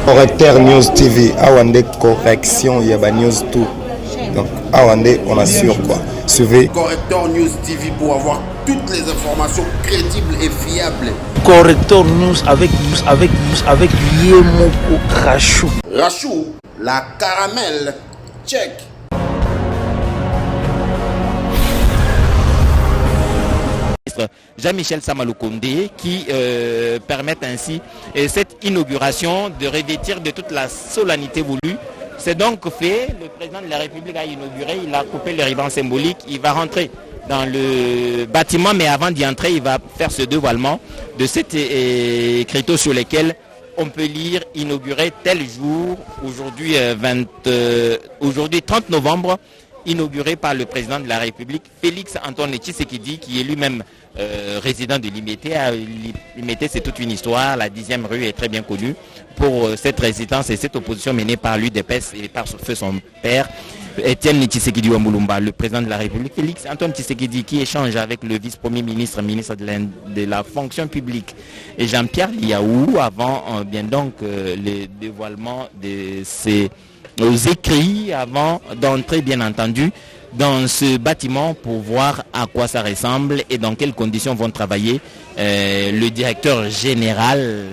Correcteur News TV, Awande correction, il y a News tout. Donc, Awande, on assure quoi. Suivez. Correcteur News TV pour avoir toutes les informations crédibles et fiables. Correcteur News avec Yemoko Rachou. Rachou, la caramel, check. Jean-Michel Samaloukonde qui permettent ainsi cette inauguration de revêtir de toute la solennité voulue. C'est donc fait, le président de la République a inauguré, il a coupé le ruban symbolique, il va rentrer dans le bâtiment, mais avant d'y entrer, il va faire ce dévoilement de cet écriteau sur lequel on peut lire inauguré tel jour, aujourd'hui 30 novembre, inauguré par le président de la République, Félix Antoine Tshisekedi, qui est lui-même résident de Limete. Limete, c'est toute une histoire. La 10e rue est très bien connue pour cette résidence et cette opposition menée par l'UDPS et par son père, Étienne Tshisekedi Wamulumba, le président de la République. Félix Antoine Tshisekedi qui échange avec le vice-premier ministre, ministre de la fonction publique, et Jean-Pierre Liaou avant le dévoilement de ces écrits, avant d'entrer bien entendu dans ce bâtiment pour voir à quoi ça ressemble et dans quelles conditions vont travailler le directeur général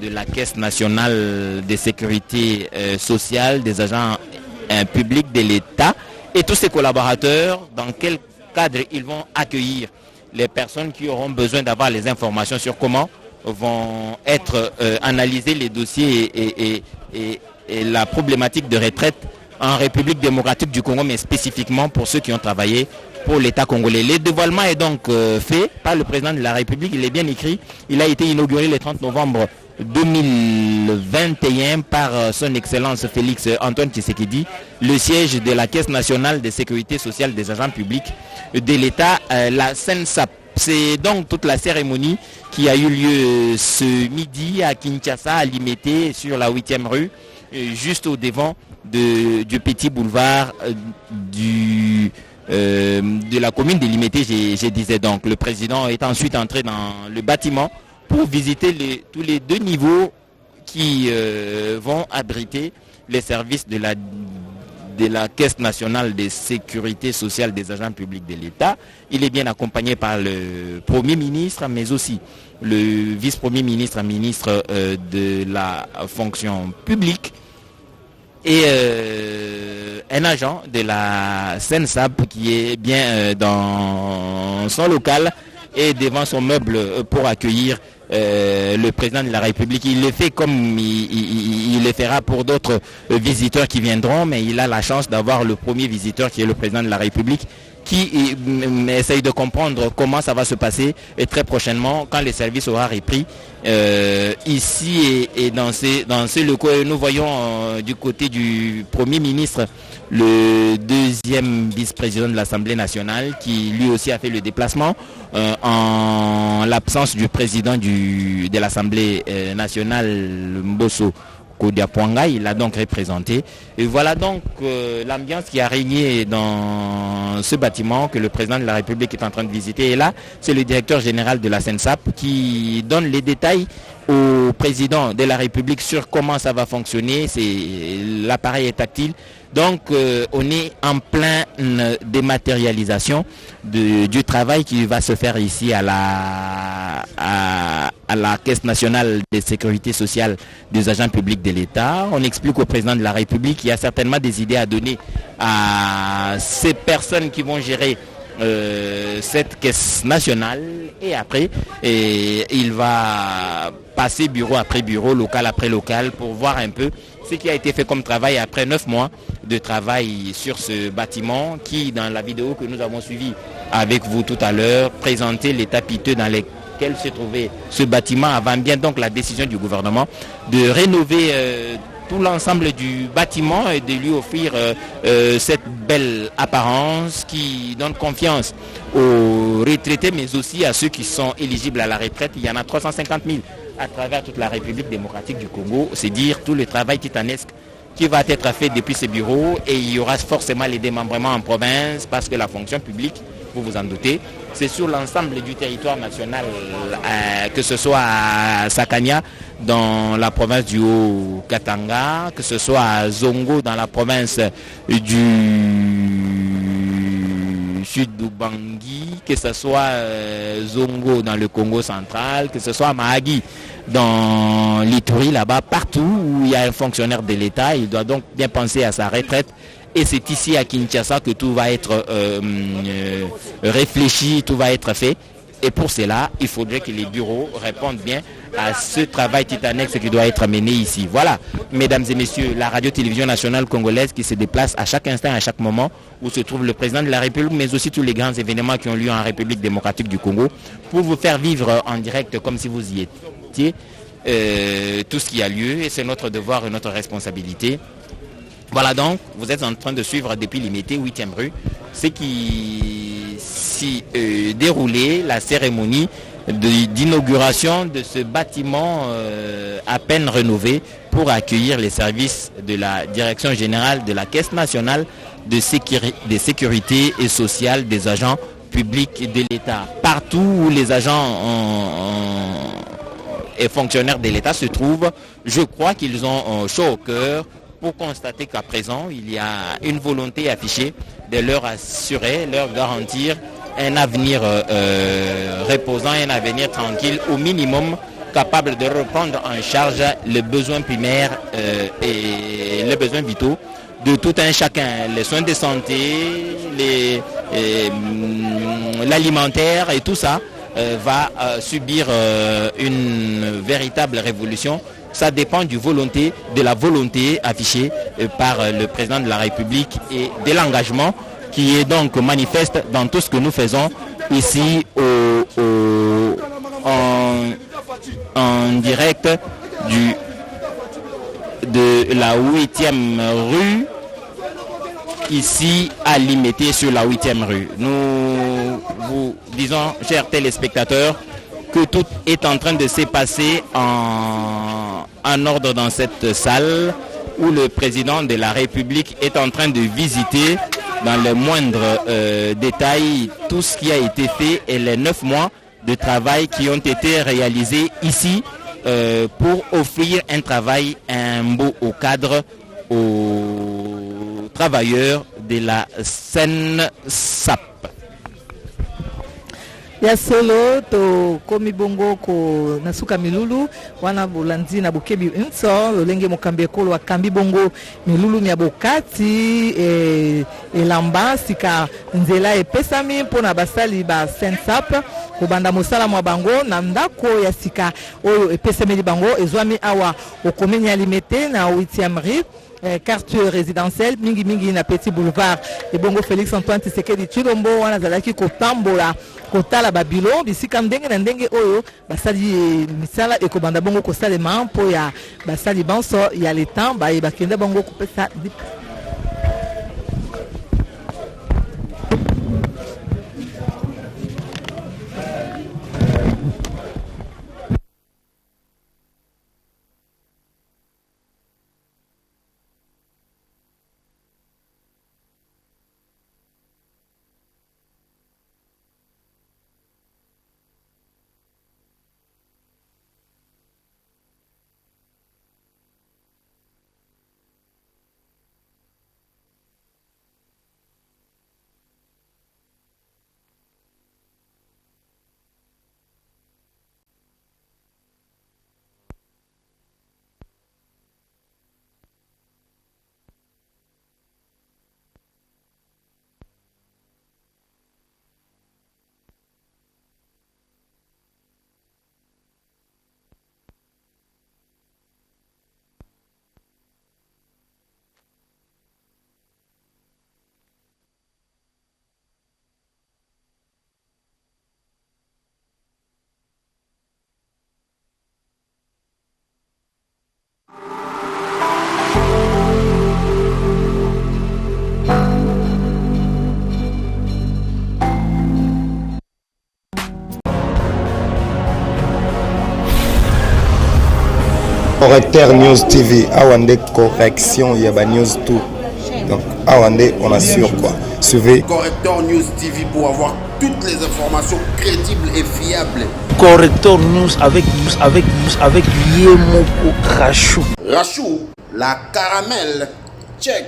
de la Caisse nationale de sécurité sociale des agents publics de l'État et tous ses collaborateurs, dans quel cadre ils vont accueillir les personnes qui auront besoin d'avoir les informations sur comment vont être analysés les dossiers et la problématique de retraite en République démocratique du Congo, mais spécifiquement pour ceux qui ont travaillé pour l'État congolais. Le dévoilement est donc fait par le président de la République, il est bien écrit. Il a été inauguré le 30 novembre 2021 par son Excellence Félix Antoine Tshisekedi, le siège de la Caisse nationale de sécurité sociale des agents publics de l'État, la CENSAP. C'est donc toute la cérémonie qui a eu lieu ce midi à Kinshasa, à Limete, sur la 8e rue, juste au devant du petit boulevard de la commune de Limete, je disais donc. Le président est ensuite entré dans le bâtiment pour visiter tous les deux niveaux qui vont abriter les services de la Caisse nationale de sécurité sociale des agents publics de l'État. Il est bien accompagné par le Premier ministre, mais aussi le vice-premier ministre, ministre de la fonction publique, et un agent de la CENSAP qui est bien dans son local et devant son meuble pour accueillir le président de la République. Il le fait comme il le fera pour d'autres visiteurs qui viendront, mais il a la chance d'avoir le premier visiteur qui est le président de la République, qui essaye de comprendre comment ça va se passer, et très prochainement, quand le service aura repris, ici et dans ces locaux, nous voyons du côté du Premier ministre le deuxième vice-président de l'Assemblée nationale qui lui aussi a fait le déplacement en l'absence du président de l'Assemblée nationale, Mbosso Kodiapwanga. Il l'a donc représenté. Et voilà donc l'ambiance qui a régné dans ce bâtiment que le président de la République est en train de visiter. Et là, c'est le directeur général de la CENSAP qui donne les détails au président de la République sur comment ça va fonctionner. L'appareil est tactile. Donc on est en pleine dématérialisation du travail qui va se faire ici à la Caisse nationale de sécurité sociale des agents publics de l'État. On explique au président de la République qu'il y a certainement des idées à donner à ces personnes qui vont gérer cette caisse nationale, et après il va passer bureau après bureau, local après local, pour voir un peu ce qui a été fait comme travail après 9 mois de travail sur ce bâtiment qui, dans la vidéo que nous avons suivie avec vous tout à l'heure, présentait l'état piteux dans lequel se trouvait ce bâtiment avant bien donc la décision du gouvernement de rénover tout l'ensemble du bâtiment et de lui offrir cette belle apparence qui donne confiance aux retraités, mais aussi à ceux qui sont éligibles à la retraite. Il y en a 350 000 à travers toute la République démocratique du Congo. C'est dire tout le travail titanesque qui va être fait depuis ce bureau, et il y aura forcément les démembrements en province parce que la fonction publique vous vous en doutez. C'est sur l'ensemble du territoire national, que ce soit à Sakania, dans la province du Haut-Katanga, que ce soit à Zongo, dans la province du sud d'Ubangi, que ce soit Zongo dans le Congo central, que ce soit Mahagi dans l'Ituri, là-bas, partout où il y a un fonctionnaire de l'État, il doit donc bien penser à sa retraite. Et c'est ici à Kinshasa que tout va être réfléchi, tout va être fait. Et pour cela, il faudrait que les bureaux répondent bien à ce travail titanesque qui doit être mené ici. Voilà, mesdames et messieurs, la radio-télévision nationale congolaise qui se déplace à chaque instant, à chaque moment, où se trouve le président de la République, mais aussi tous les grands événements qui ont lieu en République démocratique du Congo, pour vous faire vivre en direct comme si vous y étiez, tout ce qui a lieu. Et c'est notre devoir et notre responsabilité. Voilà donc, vous êtes en train de suivre depuis l'Imité 8e rue, ce qui s'y déroulait, la cérémonie d'inauguration de ce bâtiment à peine rénové pour accueillir les services de la Direction générale de la Caisse nationale de sécurité et sociale des agents publics de l'État. Partout où les agents et fonctionnaires de l'État se trouvent, je crois qu'ils ont chaud au cœur pour constater qu'à présent, il y a une volonté affichée de leur assurer, leur garantir un avenir reposant, un avenir tranquille, au minimum capable de reprendre en charge les besoins primaires et les besoins vitaux de tout un chacun. Les soins de santé, l'alimentaire et tout ça va subir une véritable révolution. Ça dépend de la volonté affichée par le président de la République et de l'engagement qui est donc manifeste dans tout ce que nous faisons ici en direct de la 8e rue, ici à Limité sur la 8e rue. Nous vous disons, chers téléspectateurs, que tout est en train de se passer en ordre dans cette salle où le président de la République est en train de visiter dans les moindres détails tout ce qui a été fait et les 9 mois de travail qui ont été réalisés ici pour offrir un travail, un beau au cadre aux travailleurs de la SENSAP. Ya solo to komi bongo ko nasuka milulu wana bulanzi na bukebi nso lolenge mokambi ekolo akambi bongo milulu mia bokati elamba sika nzela epesami mpona basali ba SENSAP kobanda mosala mwa bango na ndako ya sika oyo epesemeli bango ezwami awa okomenya Limité na 8e rue quartier résidentiel mingi na Petit Boulevard et bongo Félix Antoine Tshisekedi Tshilombo wana zalaki kotambola kotala babilo bisika ndenge na ndenge oyo basali misala ekobanda bongo kosalema mpo ya basali banso ya leta bakende bongo kopesa. Correcteur News TV, Awande correction, Yaba News tout. Donc, Awande, on assure quoi. Suivez. Correcteur News TV pour avoir toutes les informations crédibles et fiables. Corrector News avec Yemoko Rachou. Rachou, la caramel, check.